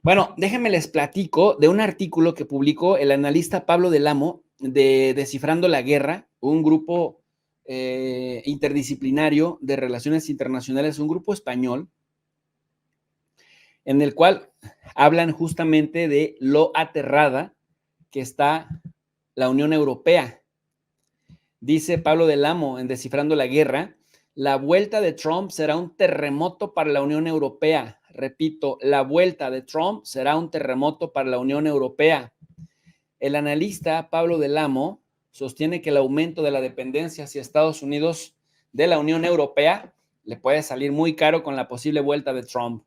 Bueno, déjenme les platico de un artículo que publicó el analista Pablo del Amo de Descifrando la Guerra, un grupo interdisciplinario de relaciones internacionales, un grupo español, en el cual hablan justamente de lo aterrada que está la Unión Europea. Dice Pablo del Amo en Descifrando la Guerra, la vuelta de Trump será un terremoto para la Unión Europea. Repito, la vuelta de Trump será un terremoto para la Unión Europea. El analista Pablo del Amo sostiene que el aumento de la dependencia hacia Estados Unidos de la Unión Europea le puede salir muy caro con la posible vuelta de Trump.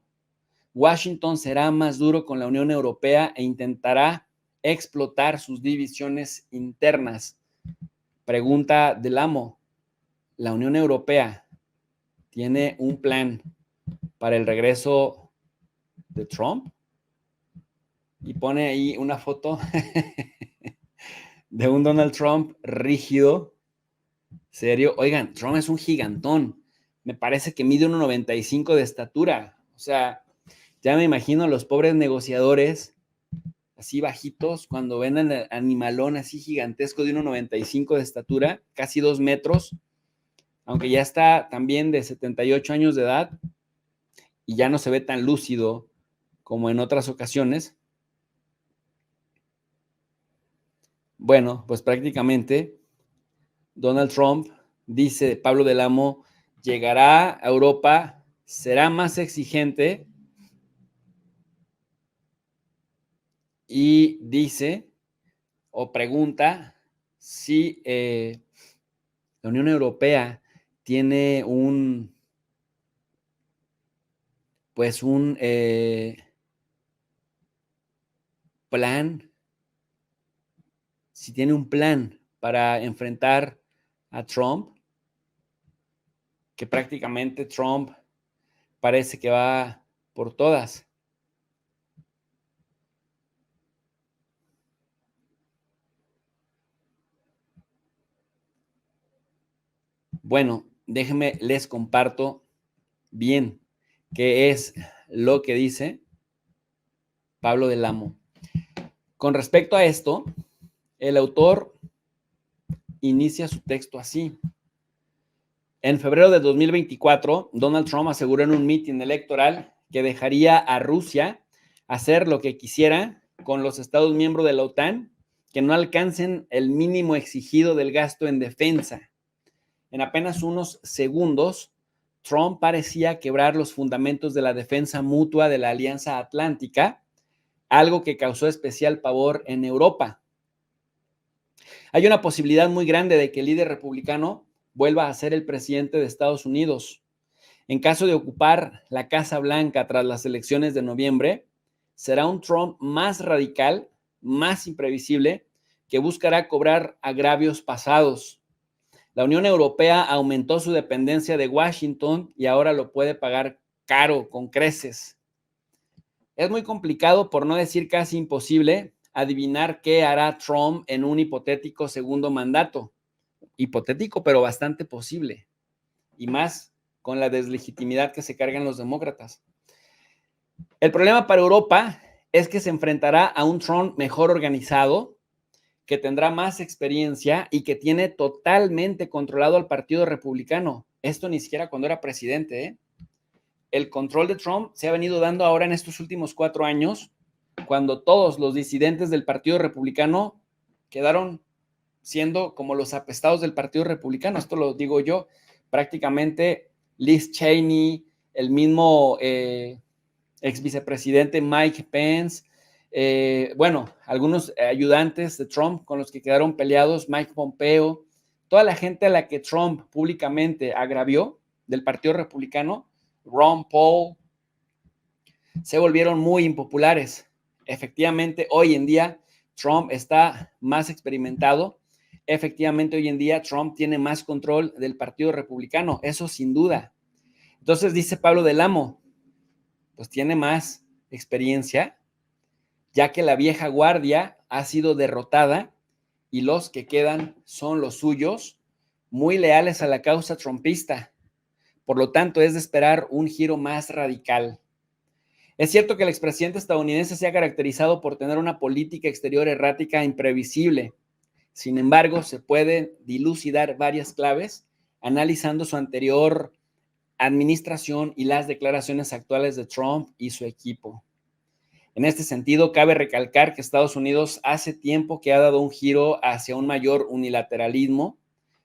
Washington será más duro con la Unión Europea e intentará explotar sus divisiones internas. Pregunta del Amo, ¿la Unión Europea tiene un plan para el regreso de Trump? Y pone ahí una foto de un Donald Trump rígido, serio. Oigan, Trump es un gigantón. Me parece que mide 1,95 de estatura. O sea, ya me imagino a los pobres negociadores así bajitos cuando ven al animalón así gigantesco de 1,95 de estatura, casi 2 metros, aunque ya está también de 78 años de edad y ya no se ve tan lúcido como en otras ocasiones. Bueno, pues prácticamente Donald Trump, dice Pablo del Amo, llegará a Europa, será más exigente y dice o pregunta si la Unión Europea tiene pues un plan, si tiene un plan para enfrentar a Trump, que prácticamente Trump parece que va por todas. Bueno, déjenme les comparto bien qué es lo que dice Pablo del Amo. Con respecto a esto, el autor inicia su texto así. En febrero de 2024, Donald Trump aseguró en un mitin electoral que dejaría a Rusia hacer lo que quisiera con los Estados miembros de la OTAN que no alcancen el mínimo exigido del gasto en defensa. En apenas unos segundos, Trump parecía quebrar los fundamentos de la defensa mutua de la Alianza Atlántica, algo que causó especial pavor en Europa. Hay una posibilidad muy grande de que el líder republicano vuelva a ser el presidente de Estados Unidos. En caso de ocupar la Casa Blanca tras las elecciones de noviembre, será un Trump más radical, más imprevisible, que buscará cobrar agravios pasados. La Unión Europea aumentó su dependencia de Washington y ahora lo puede pagar caro, con creces. Es muy complicado, por no decir casi imposible, adivinar qué hará Trump en un hipotético segundo mandato. Hipotético, pero bastante posible. Y más con la deslegitimidad que se cargan los demócratas. El problema para Europa es que se enfrentará a un Trump mejor organizado, que tendrá más experiencia y que tiene totalmente controlado al Partido Republicano. Esto ni siquiera cuando era presidente, ¿eh? El control de Trump se ha venido dando ahora en estos últimos 4 años, cuando todos los disidentes del Partido Republicano quedaron siendo como los apestados del Partido Republicano. Esto lo digo yo. Prácticamente Liz Cheney, el mismo ex vicepresidente Mike Pence, bueno, algunos ayudantes de Trump con los que quedaron peleados, Mike Pompeo, toda la gente a la que Trump públicamente agravió del Partido Republicano, Ron Paul, se volvieron muy impopulares. Efectivamente, hoy en día Trump está más experimentado. Efectivamente, hoy en día Trump tiene más control del Partido Republicano, eso sin duda. Entonces dice Pablo del Amo, pues tiene más experiencia, ya que la vieja guardia ha sido derrotada y los que quedan son los suyos, muy leales a la causa trumpista. Por lo tanto, es de esperar un giro más radical. Es cierto que el expresidente estadounidense se ha caracterizado por tener una política exterior errática e imprevisible. Sin embargo, se pueden dilucidar varias claves analizando su anterior administración y las declaraciones actuales de Trump y su equipo. En este sentido, cabe recalcar que Estados Unidos hace tiempo que ha dado un giro hacia un mayor unilateralismo,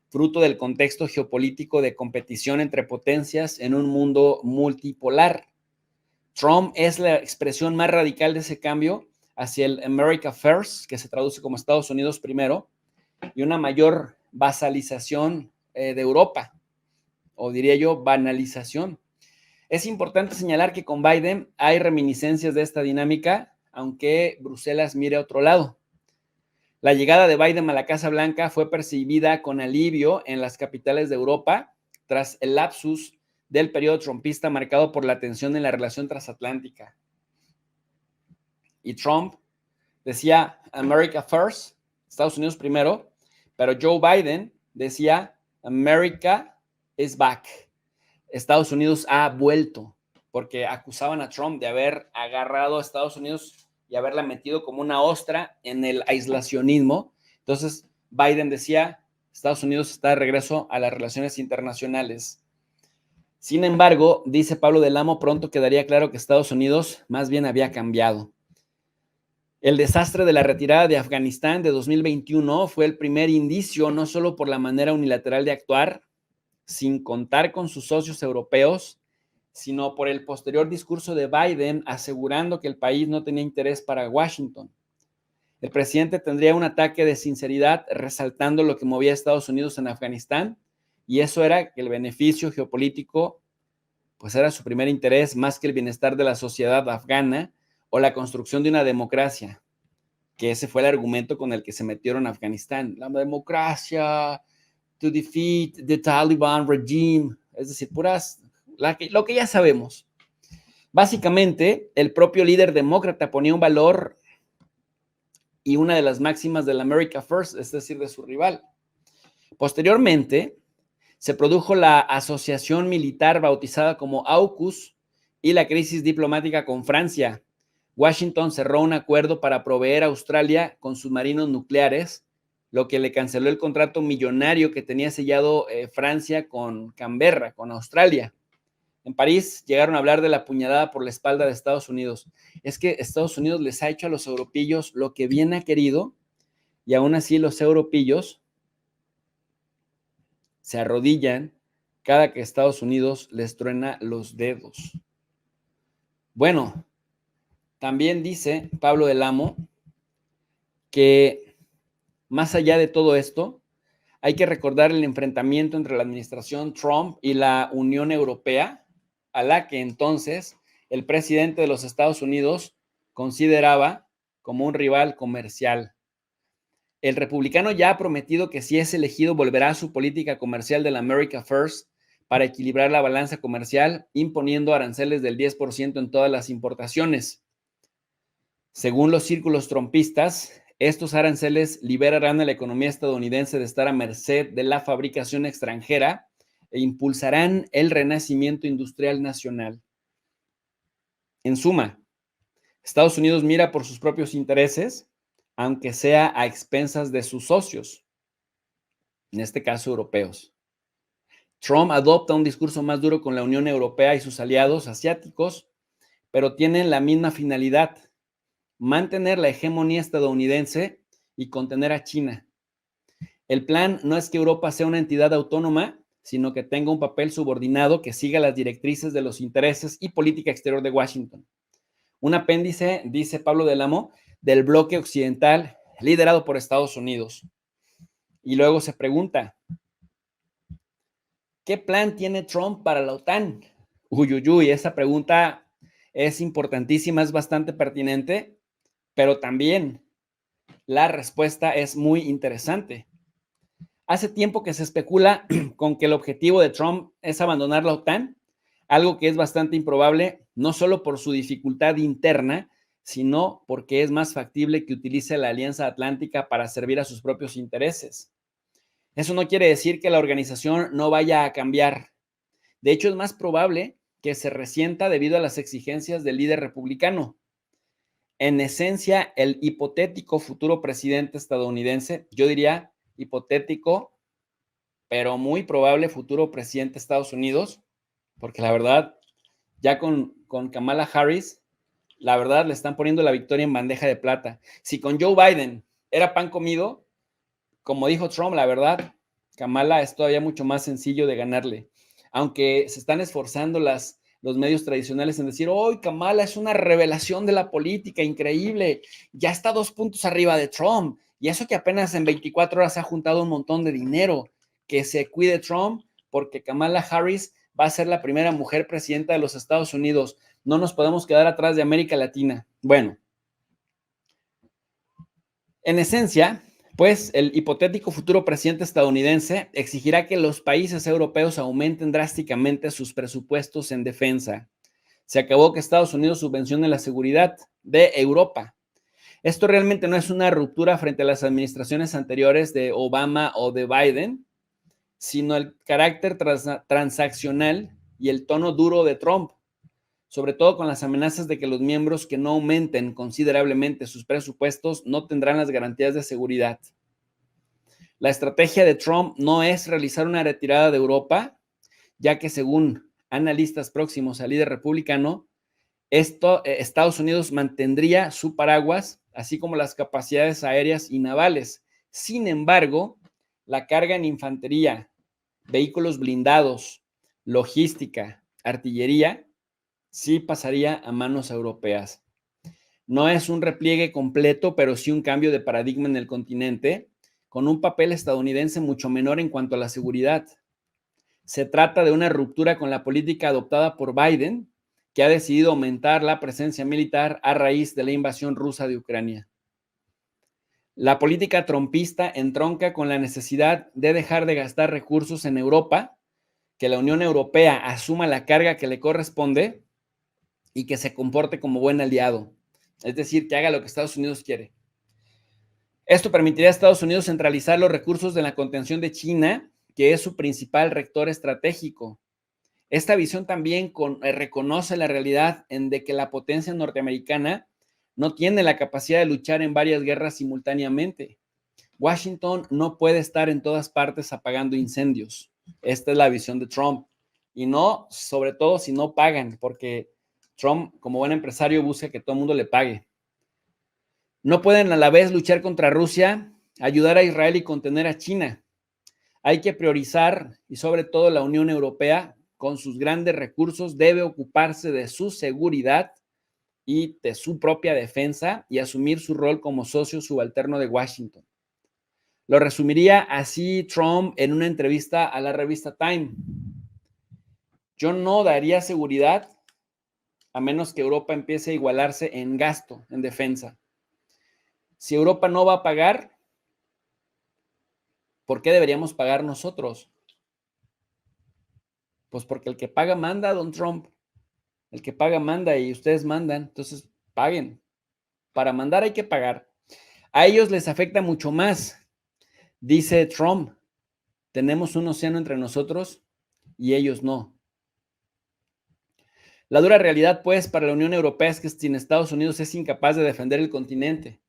fruto del contexto geopolítico de competición entre potencias en un mundo multipolar. Trump es la expresión más radical de ese cambio hacia el America First, que se traduce como Estados Unidos primero, y una mayor basalización de Europa, o diría yo, banalización. Es importante señalar que con Biden hay reminiscencias de esta dinámica, aunque Bruselas mire a otro lado. La llegada de Biden a la Casa Blanca fue percibida con alivio en las capitales de Europa tras el lapsus del periodo trumpista marcado por la tensión en la relación transatlántica. Y Trump decía America First, Estados Unidos primero, pero Joe Biden decía America is back. Estados Unidos ha vuelto, porque acusaban a Trump de haber agarrado a Estados Unidos y haberla metido como una ostra en el aislacionismo. Entonces, Biden decía, Estados Unidos está de regreso a las relaciones internacionales. Sin embargo, dice Pablo del Amo, pronto quedaría claro que Estados Unidos más bien había cambiado. El desastre de la retirada de Afganistán de 2021 fue el primer indicio, no solo por la manera unilateral de actuar, sin contar con sus socios europeos, sino por el posterior discurso de Biden asegurando que el país no tenía interés para Washington. El presidente tendría un ataque de sinceridad resaltando lo que movía a Estados Unidos en Afganistán, y eso era que el beneficio geopolítico pues era su primer interés más que el bienestar de la sociedad afgana o la construcción de una democracia, que ese fue el argumento con el que se metieron a Afganistán. La democracia, to defeat the Taliban regime, es decir, lo que ya sabemos. Básicamente, el propio líder demócrata ponía un valor y una de las máximas del America First, es decir, de su rival. Posteriormente, se produjo la asociación militar bautizada como AUKUS y la crisis diplomática con Francia. Washington cerró un acuerdo para proveer a Australia con submarinos nucleares, lo que le canceló el contrato millonario que tenía sellado Francia con Canberra, con Australia. En París llegaron a hablar de la puñalada por la espalda de Estados Unidos. Es que Estados Unidos les ha hecho a los europillos lo que bien ha querido, y aún así los europillos se arrodillan cada que Estados Unidos les truena los dedos. Bueno, también dice Pablo del Amo que más allá de todo esto, hay que recordar el enfrentamiento entre la administración Trump y la Unión Europea, a la que entonces el presidente de los Estados Unidos consideraba como un rival comercial. El republicano ya ha prometido que si es elegido volverá a su política comercial de la America First para equilibrar la balanza comercial, imponiendo aranceles del 10% en todas las importaciones. Según los círculos trumpistas, estos aranceles liberarán a la economía estadounidense de estar a merced de la fabricación extranjera e impulsarán el renacimiento industrial nacional. En suma, Estados Unidos mira por sus propios intereses, aunque sea a expensas de sus socios, en este caso europeos. Trump adopta un discurso más duro con la Unión Europea y sus aliados asiáticos, pero tienen la misma finalidad: mantener la hegemonía estadounidense y contener a China. El plan no es que Europa sea una entidad autónoma, sino que tenga un papel subordinado que siga las directrices de los intereses y política exterior de Washington. Un apéndice, dice Pablo del Amo, del bloque occidental liderado por Estados Unidos. Y luego se pregunta, ¿qué plan tiene Trump para la OTAN? Uy, esa pregunta es importantísima, es bastante pertinente, pero también la respuesta es muy interesante. Hace tiempo que se especula con que el objetivo de Trump es abandonar la OTAN, algo que es bastante improbable, no solo por su dificultad interna, sino porque es más factible que utilice la Alianza Atlántica para servir a sus propios intereses. Eso no quiere decir que la organización no vaya a cambiar. De hecho, es más probable que se resienta debido a las exigencias del líder republicano. En esencia, el hipotético futuro presidente estadounidense, yo diría hipotético, pero muy probable futuro presidente de Estados Unidos, porque la verdad, ya con Kamala Harris, la verdad le están poniendo la victoria en bandeja de plata. Si con Joe Biden era pan comido, como dijo Trump, la verdad, Kamala es todavía mucho más sencillo de ganarle. Aunque se están esforzando los medios tradicionales en decir, hoy Kamala es una revelación de la política, increíble, ya está 2 puntos arriba de Trump, y eso que apenas en 24 horas ha juntado un montón de dinero. Que se cuide Trump, porque Kamala Harris va a ser la primera mujer presidenta de los Estados Unidos. No nos podemos quedar atrás de América Latina. Bueno, en esencia, pues el hipotético futuro presidente estadounidense exigirá que los países europeos aumenten drásticamente sus presupuestos en defensa. Se acabó que Estados Unidos subvencione la seguridad de Europa. Esto realmente no es una ruptura frente a las administraciones anteriores de Obama o de Biden, sino el carácter transaccional y el tono duro de Trump, sobre todo con las amenazas de que los miembros que no aumenten considerablemente sus presupuestos no tendrán las garantías de seguridad. La estrategia de Trump no es realizar una retirada de Europa, ya que según analistas próximos al líder republicano, Estados Unidos mantendría su paraguas, así como las capacidades aéreas y navales. Sin embargo, la carga en infantería, vehículos blindados, logística, artillería, sí pasaría a manos europeas. No es un repliegue completo, pero sí un cambio de paradigma en el continente, con un papel estadounidense mucho menor en cuanto a la seguridad. Se trata de una ruptura con la política adoptada por Biden, que ha decidido aumentar la presencia militar a raíz de la invasión rusa de Ucrania. La política trumpista entronca con la necesidad de dejar de gastar recursos en Europa, que la Unión Europea asuma la carga que le corresponde y que se comporte como buen aliado, es decir, que haga lo que Estados Unidos quiere. Esto permitiría a Estados Unidos centralizar los recursos de la contención de China, que es su principal rector estratégico. Esta visión también reconoce la realidad en de que la potencia norteamericana no tiene la capacidad de luchar en varias guerras simultáneamente. Washington no puede estar en todas partes apagando incendios. Esta es la visión de Trump. Y no, sobre todo si no pagan, porque Trump, como buen empresario, busca que todo el mundo le pague. No pueden a la vez luchar contra Rusia, ayudar a Israel y contener a China. Hay que priorizar, y sobre todo la Unión Europea, con sus grandes recursos, debe ocuparse de su seguridad y de su propia defensa y asumir su rol como socio subalterno de Washington. Lo resumiría así Trump en una entrevista a la revista Time. Yo no daría seguridad a menos que Europa empiece a igualarse en gasto, en defensa. Si Europa no va a pagar, ¿por qué deberíamos pagar nosotros? Pues porque el que paga manda, don Trump. El que paga manda y ustedes mandan, entonces paguen. Para mandar hay que pagar. A ellos les afecta mucho más. Dice Trump, tenemos un océano entre nosotros y ellos no. La dura realidad, pues, para la Unión Europea es que sin Estados Unidos es incapaz de defender el continente.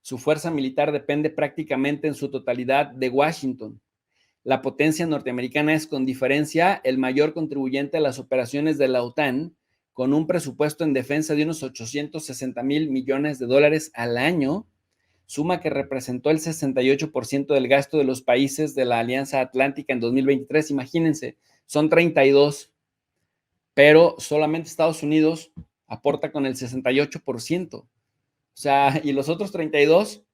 Su fuerza militar depende prácticamente en su totalidad de Washington. La potencia norteamericana es, con diferencia, el mayor contribuyente a las operaciones de la OTAN, con un presupuesto en defensa de unos 860,000 millones de dólares al año, suma que representó el 68% del gasto de los países de la Alianza Atlántica en 2023. Imagínense, son 32, pero solamente Estados Unidos aporta con el 68%. O sea, y los otros 32,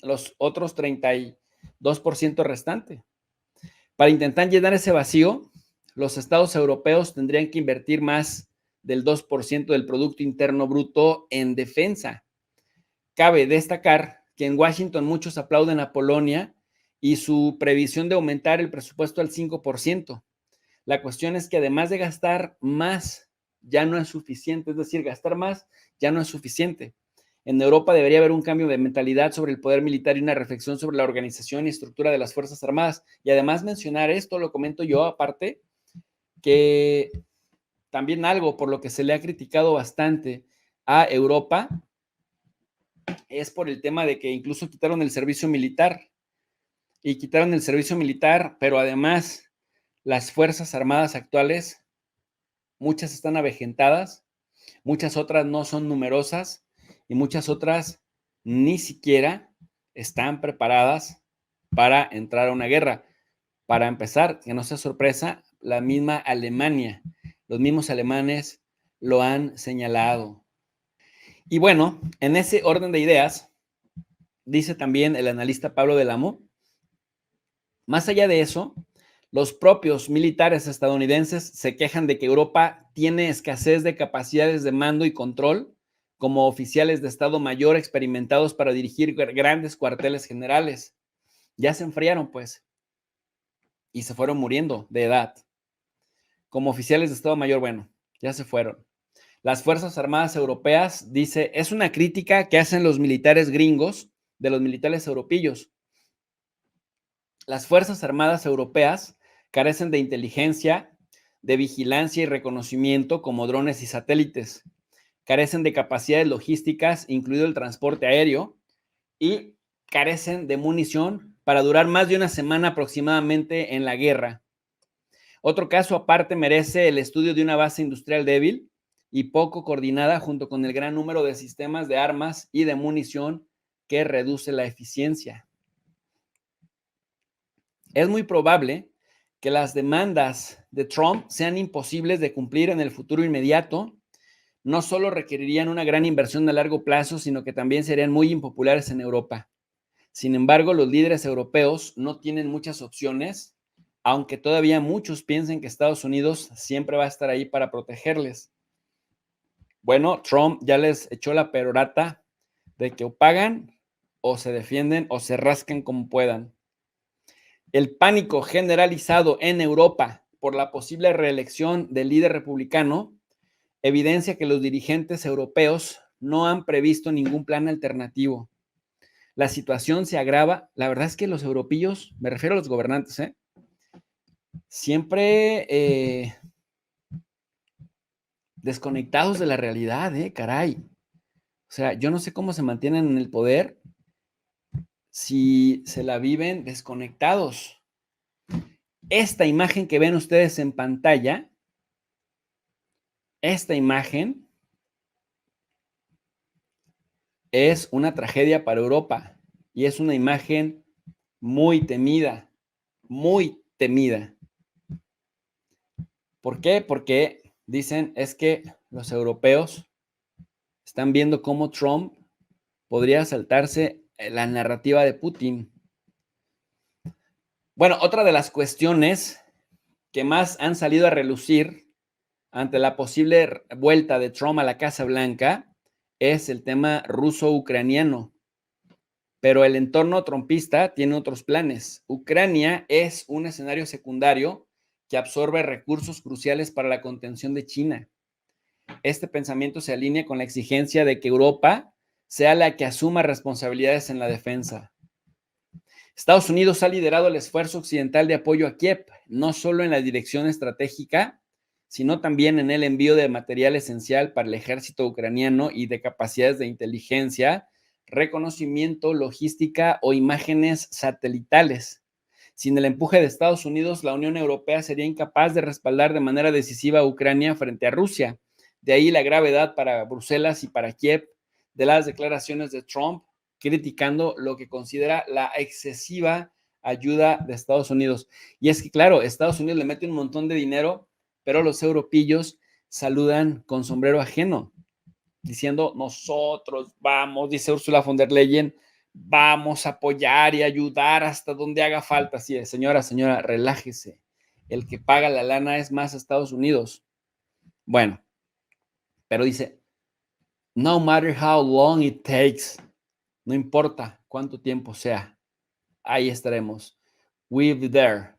los otros 32% restante. Para intentar llenar ese vacío, los estados europeos tendrían que invertir más del 2% del Producto Interno Bruto en defensa. Cabe destacar que en Washington muchos aplauden a Polonia y su previsión de aumentar el presupuesto al 5%. La cuestión es que además de gastar más, ya no es suficiente, es decir, gastar más ya no es suficiente. En Europa debería haber un cambio de mentalidad sobre el poder militar y una reflexión sobre la organización y estructura de las Fuerzas Armadas. Y además mencionar esto, lo comento yo aparte, que también algo por lo que se le ha criticado bastante a Europa es por el tema de que incluso quitaron el servicio militar. Y quitaron el servicio militar, pero además las Fuerzas Armadas actuales, muchas están avejentadas, muchas otras no son numerosas y muchas otras ni siquiera están preparadas para entrar a una guerra. Para empezar, que no sea sorpresa, la misma Alemania, los mismos alemanes lo han señalado. Y bueno, en ese orden de ideas, dice también el analista Pablo del Amo, más allá de eso, los propios militares estadounidenses se quejan de que Europa tiene escasez de capacidades de mando y control como oficiales de Estado Mayor experimentados para dirigir grandes cuarteles generales. Ya se enfriaron, pues, y se fueron muriendo de edad. Como oficiales de Estado Mayor, bueno, ya se fueron. Las Fuerzas Armadas Europeas, dice, es una crítica que hacen los militares gringos de los militares europeos. Las Fuerzas Armadas Europeas carecen de inteligencia, de vigilancia y reconocimiento como drones y satélites. Carecen de capacidades logísticas, incluido el transporte aéreo, y carecen de munición para durar más de una semana aproximadamente en la guerra. Otro caso aparte merece el estudio de una base industrial débil y poco coordinada junto con el gran número de sistemas de armas y de munición que reduce la eficiencia. Es muy probable que las demandas de Trump sean imposibles de cumplir en el futuro inmediato. No solo requerirían una gran inversión a largo plazo, sino que también serían muy impopulares en Europa. Sin embargo, los líderes europeos no tienen muchas opciones, aunque todavía muchos piensen que Estados Unidos siempre va a estar ahí para protegerles. Bueno, Trump ya les echó la perorata de que o pagan o se defienden o se rascan como puedan. El pánico generalizado en Europa por la posible reelección del líder republicano evidencia que los dirigentes europeos no han previsto ningún plan alternativo. La situación se agrava. La verdad es que los europeos, me refiero a los gobernantes, siempre desconectados de la realidad, caray. O sea, yo no sé cómo se mantienen en el poder si se la viven desconectados. Esta imagen que ven ustedes en pantalla, esta imagen es una tragedia para Europa y es una imagen muy temida, muy temida. ¿Por qué? Porque dicen es que los europeos están viendo cómo Trump podría saltarse la narrativa de Putin. Bueno, otra de las cuestiones que más han salido a relucir ante la posible vuelta de Trump a la Casa Blanca es el tema ruso-ucraniano. Pero el entorno trumpista tiene otros planes. Ucrania es un escenario secundario que absorbe recursos cruciales para la contención de China. Este pensamiento se alinea con la exigencia de que Europa sea la que asuma responsabilidades en la defensa. Estados Unidos ha liderado el esfuerzo occidental de apoyo a Kiev, no solo en la dirección estratégica, sino también en el envío de material esencial para el ejército ucraniano y de capacidades de inteligencia, reconocimiento, logística o imágenes satelitales. Sin el empuje de Estados Unidos, la Unión Europea sería incapaz de respaldar de manera decisiva a Ucrania frente a Rusia. De ahí la gravedad para Bruselas y para Kiev de las declaraciones de Trump, criticando lo que considera la excesiva ayuda de Estados Unidos. Y es que, claro, Estados Unidos le mete un montón de dinero, pero los europeos saludan con sombrero ajeno, diciendo, nosotros vamos, dice Ursula von der Leyen, vamos a apoyar y ayudar hasta donde haga falta. Así es, señora, relájese. El que paga la lana es más Estados Unidos. Bueno, pero dice, no matter how long it takes, no importa cuánto tiempo sea, ahí estaremos. We'll be there,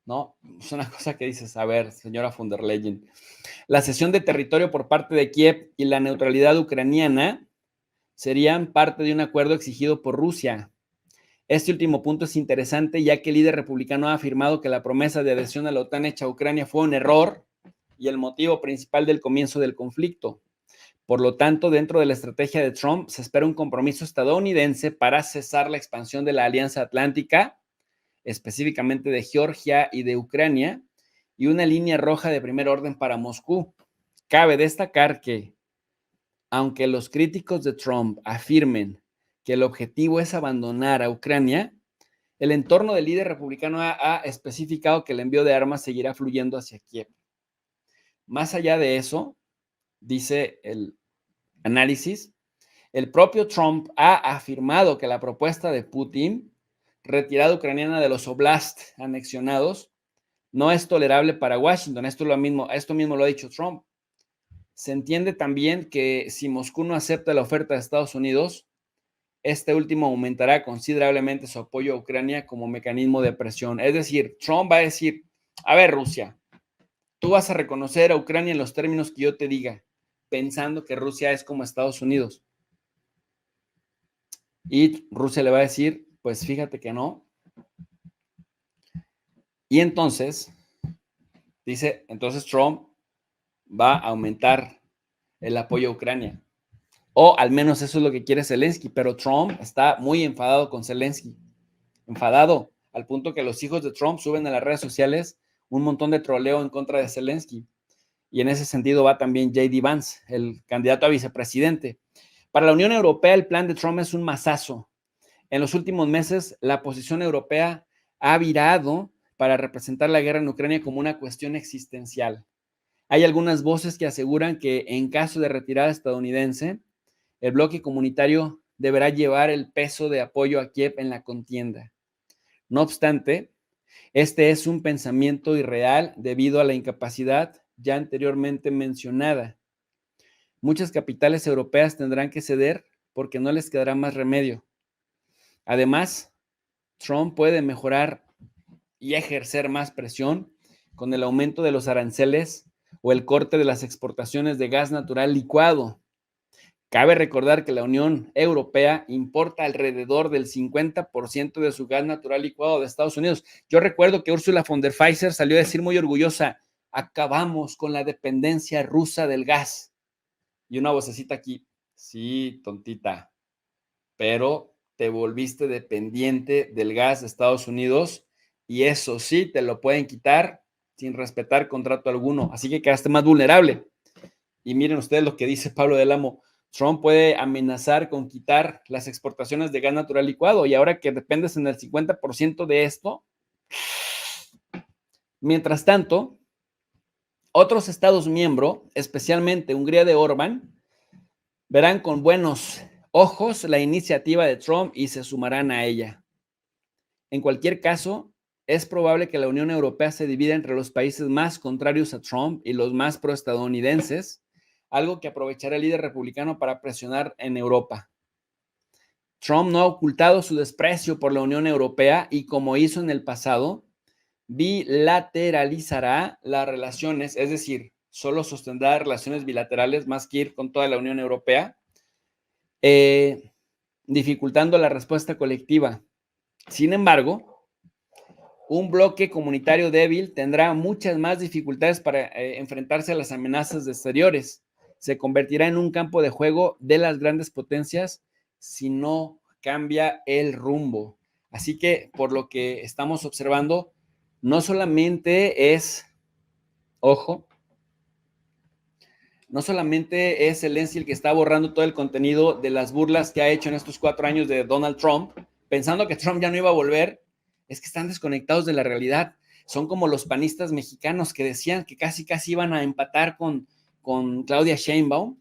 ¿no? Es una cosa que dices, a ver, señora von der Leyen. La cesión de territorio por parte de Kiev y la neutralidad ucraniana serían parte de un acuerdo exigido por Rusia. Este último punto es interesante, ya que el líder republicano ha afirmado que la promesa de adhesión a la OTAN hecha a Ucrania fue un error y el motivo principal del comienzo del conflicto. Por lo tanto, dentro de la estrategia de Trump se espera un compromiso estadounidense para cesar la expansión de la Alianza Atlántica, específicamente de Georgia y de Ucrania, y una línea roja de primer orden para Moscú. Cabe destacar que, aunque los críticos de Trump afirmen que el objetivo es abandonar a Ucrania, el entorno del líder republicano ha especificado que el envío de armas seguirá fluyendo hacia Kiev. Más allá de eso, dice el análisis, el propio Trump ha afirmado que la propuesta de Putin, retirada ucraniana de los oblasts anexionados, no es tolerable para Washington. Esto mismo lo ha dicho Trump. Se entiende también que si Moscú no acepta la oferta de Estados Unidos, este último aumentará considerablemente su apoyo a Ucrania como mecanismo de presión. Es decir, Trump va a decir, a ver, Rusia, tú vas a reconocer a Ucrania en los términos que yo te diga, pensando que Rusia es como Estados Unidos. Y Rusia le va a decir, pues fíjate que no. Y entonces, entonces Trump va a aumentar el apoyo a Ucrania. O al menos eso es lo que quiere Zelensky, pero Trump está muy enfadado con Zelensky. Enfadado, al punto que los hijos de Trump suben a las redes sociales un montón de troleo en contra de Zelensky. Y en ese sentido va también J.D. Vance, el candidato a vicepresidente. Para la Unión Europea, el plan de Trump es un mazazo. En los últimos meses, la posición europea ha virado para representar la guerra en Ucrania como una cuestión existencial. Hay algunas voces que aseguran que en caso de retirada estadounidense, el bloque comunitario deberá llevar el peso de apoyo a Kiev en la contienda. No obstante, este es un pensamiento irreal debido a la incapacidad ya anteriormente mencionada. Muchas capitales europeas tendrán que ceder porque no les quedará más remedio. Además, Trump puede mejorar y ejercer más presión con el aumento de los aranceles o el corte de las exportaciones de gas natural licuado. Cabe recordar que la Unión Europea importa alrededor del 50% de su gas natural licuado de Estados Unidos. Yo recuerdo que Ursula von der Leyen salió a decir muy orgullosa, acabamos con la dependencia rusa del gas. Y una vocecita aquí, sí, tontita, pero te volviste dependiente del gas de Estados Unidos y eso sí, te lo pueden quitar sin respetar contrato alguno. Así que quedaste más vulnerable. Y miren ustedes lo que dice Pablo del Amo. Trump puede amenazar con quitar las exportaciones de gas natural licuado y ahora que dependes en el 50% de esto. Mientras tanto, otros estados miembros, especialmente Hungría de Orbán, verán con buenos ojos la iniciativa de Trump y se sumarán a ella. En cualquier caso, es probable que la Unión Europea se divida entre los países más contrarios a Trump y los más proestadounidenses, algo que aprovechará el líder republicano para presionar en Europa. Trump no ha ocultado su desprecio por la Unión Europea y, como hizo en el pasado, bilateralizará las relaciones, es decir, solo sostendrá relaciones bilaterales más que ir con toda la Unión Europea, dificultando la respuesta colectiva. Sin embargo, un bloque comunitario débil tendrá muchas más dificultades para enfrentarse a las amenazas exteriores. Se convertirá en un campo de juego de las grandes potencias si no cambia el rumbo. Así que, por lo que estamos observando, no solamente es, ojo, no solamente es Zelensky el que está borrando todo el contenido de las burlas que ha hecho en estos 4 años de Donald Trump, pensando que Trump ya no iba a volver, es que están desconectados de la realidad. Son como los panistas mexicanos que decían que casi iban a empatar con Claudia Sheinbaum,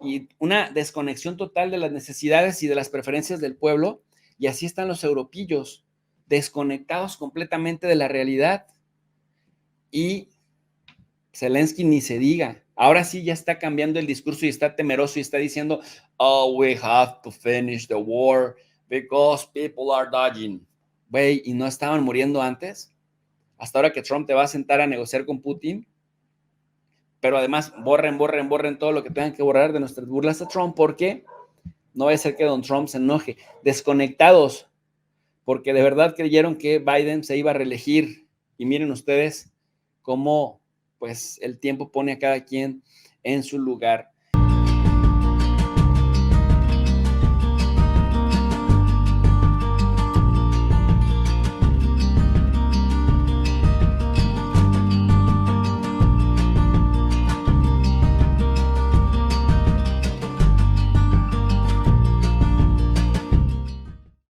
y una desconexión total de las necesidades y de las preferencias del pueblo, y así están los europillos, desconectados completamente de la realidad. Y Zelensky ni se diga. Ahora sí ya está cambiando el discurso y está temeroso y está diciendo, oh, we have to finish the war because people are dying. Güey, ¿y no estaban muriendo antes? Hasta ahora que Trump te va a sentar a negociar con Putin. Pero además, borren todo lo que tengan que borrar de nuestras burlas a Trump, porque no va a ser que Don Trump se enoje. Desconectados, porque de verdad creyeron que Biden se iba a reelegir. Y miren ustedes cómo pues el tiempo pone a cada quien en su lugar